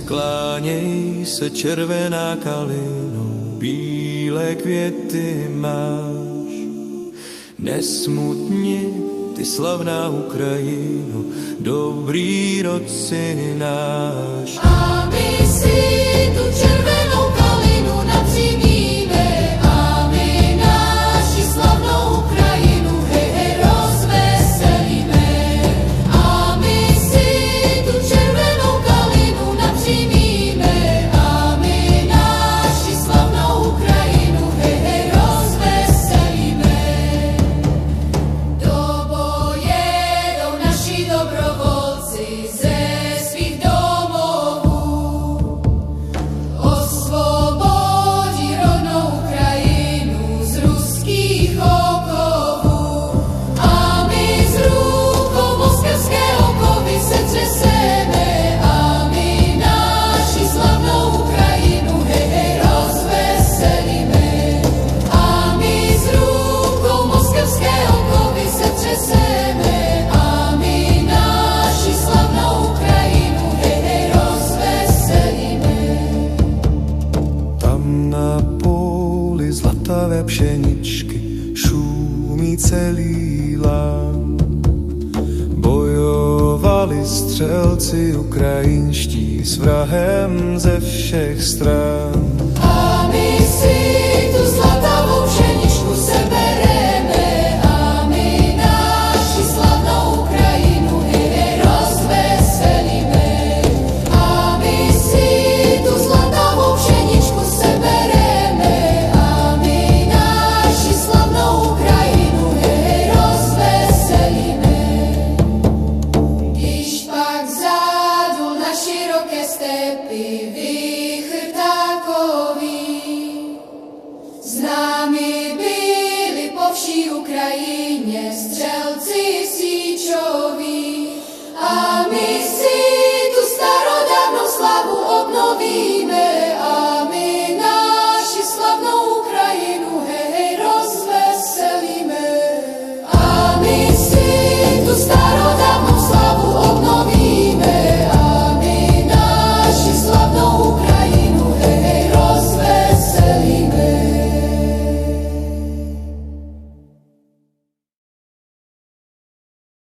Skláněj se, červená kalino, bílé květy máš. Nesmutni, ty slavná Ukrajino, dobrý rod si náš. A my si tu červenou kalinu napřimíme, a my naši slavnou Ukrajinu, hej, hej, rozveselíme. A my si tu červenou kalinu napřimíme, a my naši slavnou Ukrajinu, hej, hej, rozveselíme. Do boje jdou naši dobrovolci ze svých domovů, osvobodí rodnou Ukrajinu z ruských okovů. A my z rukou moskevské okovy se třeseme, a my naši slavnou Ukrajinu, hej, hej, rozveselíme. A my z rukou moskevské okovy se třeseme, a my naši slavnou Ukrajinu, hej, hej, rozveselíme. Tam na poli zlatavé pšeničky šumí celý lán. Bojovali střelci ukrajinští s vrahem ze všech stran. A my si